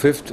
5th